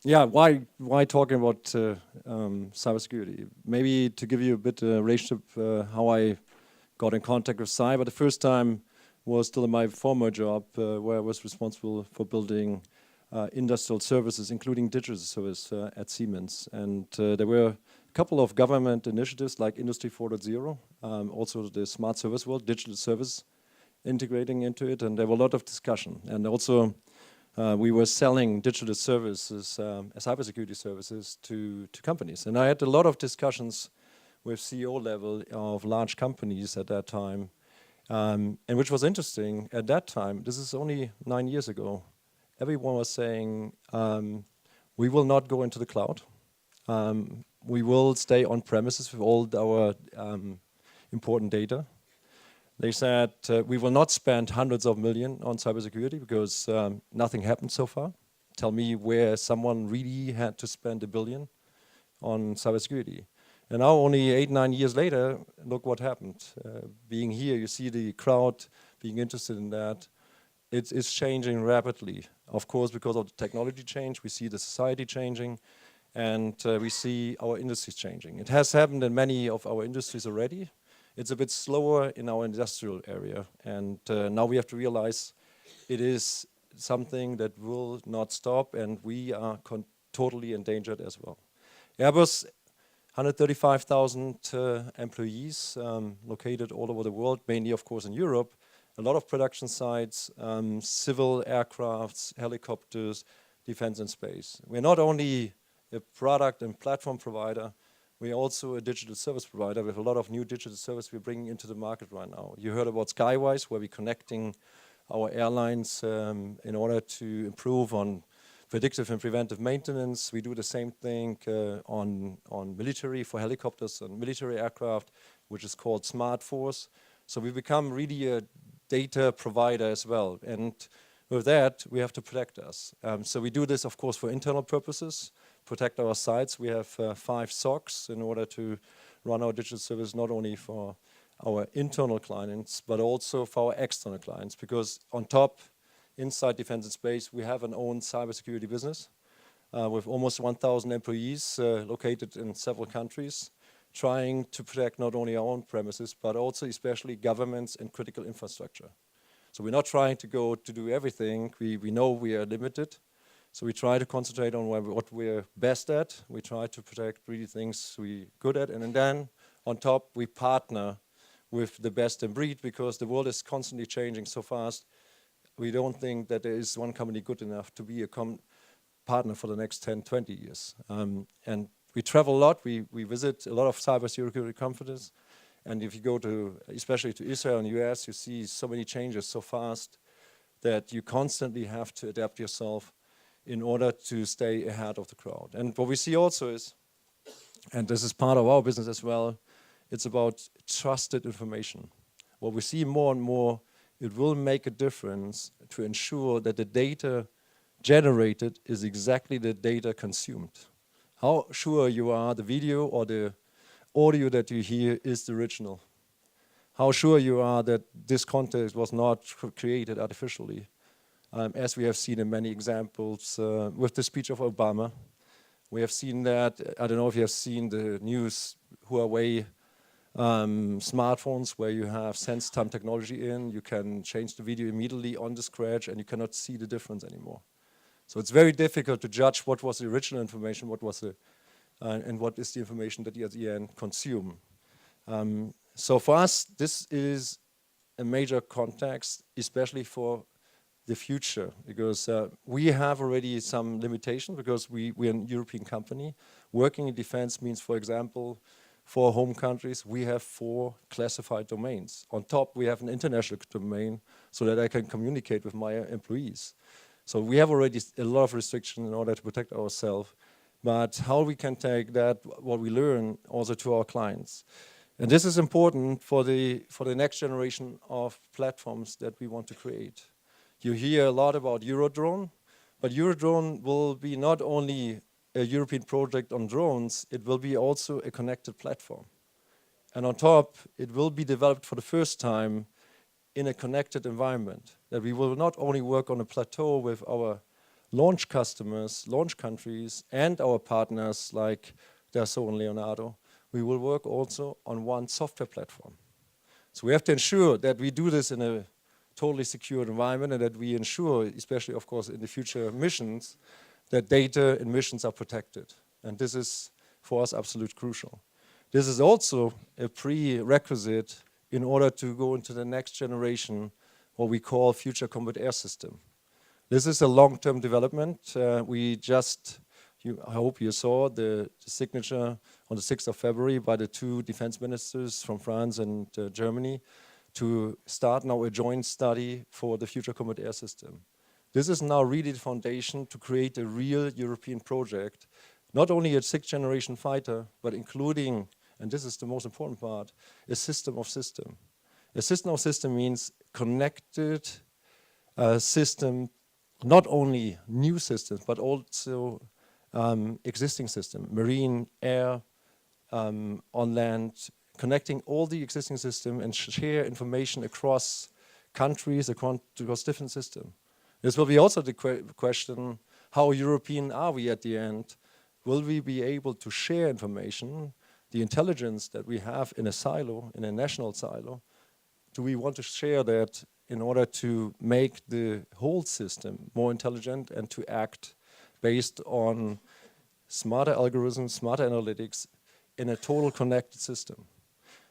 Yeah, why talking about cybersecurity? Maybe to give you a bit relationship how I got in contact with cyber. The first time was still in my former job where I was responsible for building industrial services, including digital service at Siemens. And there were a couple of government initiatives like Industry 4.0, also the smart service world, digital service integrating into it, and there were a lot of discussion. And also we were selling digital services, cybersecurity services to companies. And I had a lot of discussions with CEO level of large companies at that time. And which was interesting, at that time, this is only 9 years ago, everyone was saying, we will not go into the cloud. We will stay on premises with all our important data. They said, we will not spend hundreds of millions on cybersecurity because nothing happened so far. Tell me where someone really had to spend $1 billion on cybersecurity. And now, only 8, 9 years later, look what happened. Being here, you see the crowd being interested in that. It's changing rapidly. Of course, because of the technology change, we see the society changing, and we see our industries changing. It has happened in many of our industries already. It's a bit slower in our industrial area, and now we have to realize it is something that will not stop, and we are totally endangered as well. Airbus, 135,000 employees located all over the world, mainly of course in Europe. A lot of production sites, civil aircrafts, helicopters, defense and space. We're not only a product and platform provider, we're also a digital service provider with a lot of new digital service we're bringing into the market right now. You heard about Skywise, where we're connecting our airlines in order to improve on predictive and preventive maintenance. We do the same thing on military for helicopters and military aircraft, which is called Smart Force. So we become really a data provider as well. And with that, we have to protect us. So we do this, of course, for internal purposes, protect our sites. We have 5 SOCs in order to run our digital service, not only for our internal clients, but also for our external clients. Because on top, inside Defence and Space, we have an own cybersecurity business with almost 1,000 employees located in several countries, trying to protect not only our own premises, but also especially governments and critical infrastructure. So we're not trying to go to do everything. We know we are limited. So we try to concentrate on what we're best at. We try to protect really things we're good at. And then on top, we partner with the best in breed because the world is constantly changing so fast. We don't think that there is one company good enough to be a partner for the next 10, 20 years. And we travel a lot. We visit a lot of cybersecurity conferences. And if you go to, especially to Israel and US, you see so many changes so fast that you constantly have to adapt yourself in order to stay ahead of the crowd. And what we see also is, and this is part of our business as well, it's about trusted information. What we see more and more, it will make a difference to ensure that the data generated is exactly the data consumed. How sure you are the video or the audio that you hear is the original. How sure you are that this content was not created artificially. As we have seen in many examples with the speech of Obama. We have seen that, I don't know if you have seen the news, Huawei smartphones where you have sense time technology in, you can change the video immediately on the scratch and you cannot see the difference anymore. So it's very difficult to judge what was the original information, what was the, and what is the information that you at the end consume. So for us, this is a major context, especially for the future, because we have already some limitations because we're a European company. Working in defense means, for example, for home countries, we have 4 classified domains. On top, we have an international domain so that I can communicate with my employees. So we have already a lot of restrictions in order to protect ourselves. But how we can take that, what we learn, also to our clients. And this is important for the next generation of platforms that we want to create. You hear a lot about Eurodrone, but Eurodrone will be not only a European project on drones, it will be also a connected platform. And on top, it will be developed for the first time in a connected environment, that we will not only work on a plateau with our launch customers, launch countries, and our partners like Dassault and Leonardo, we will work also on one software platform. So we have to ensure that we do this in a totally secure environment, and that we ensure, especially of course in the future missions, that data and missions are protected. And this is for us absolutely crucial. This is also a prerequisite in order to go into the next generation, what we call future combat air system. This is a long-term development. I hope you saw the signature on the 6th of February by the two defense ministers from France and Germany to start now a joint study for the future combat air system. This is now really the foundation to create a real European project, not only a 6th generation fighter, but including, and this is the most important part, a system of system. A system of system means connected system, not only new systems, but also existing system, marine, air, on land, connecting all the existing system and share information across countries, across different systems. This will be also the question, how European are we at the end? Will we be able to share information, the intelligence that we have in a silo, in a national silo? Do we want to share that in order to make the whole system more intelligent and to act based on smarter algorithms, smarter analytics in a total connected system?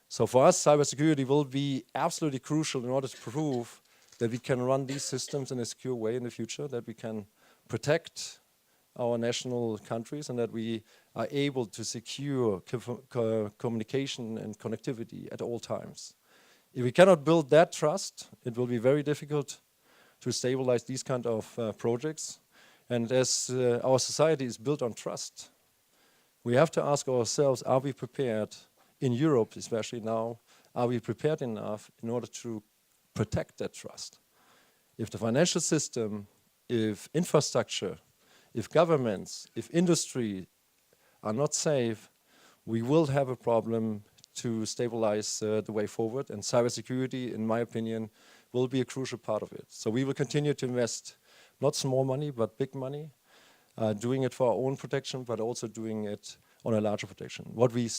So for us, cybersecurity will be absolutely crucial in order to prove that we can run these systems in a secure way in the future, that we can protect our national countries, and that we are able to secure communication and connectivity at all times. If we cannot build that trust, it will be very difficult to stabilize these kind of projects. And as our society is built on trust, we have to ask ourselves, are we prepared, in Europe especially now, are we prepared enough in order to protect that trust? If the financial system, if infrastructure, if governments, if industry are not safe, we will have a problem to stabilize the way forward, and cybersecurity, in my opinion, will be a crucial part of it. So we will continue to invest not small money, but big money, doing it for our own protection, but also doing it on a larger protection. What we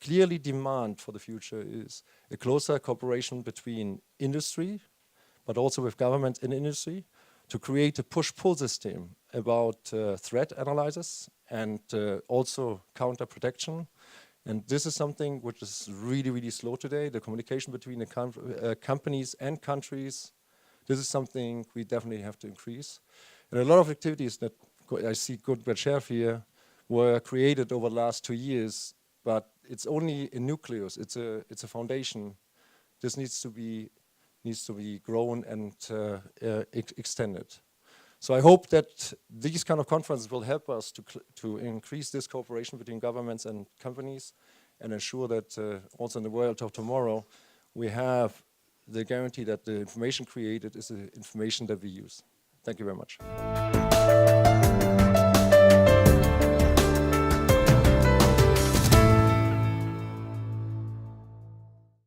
clearly demand for the future is a closer cooperation between industry, but also with government and industry, to create a push-pull system about threat analysis and also counter protection. And this is something which is really, really slow today, the communication between the companies and countries. This is something we definitely have to increase. And a lot of activities that I see good share here were created over the last 2 years, but it's only a nucleus, it's a foundation. This needs to be grown and extended. So I hope that these kind of conferences will help us to increase this cooperation between governments and companies, and ensure that also in the world of tomorrow, we have the guarantee that the information created is the information that we use. Thank you very much.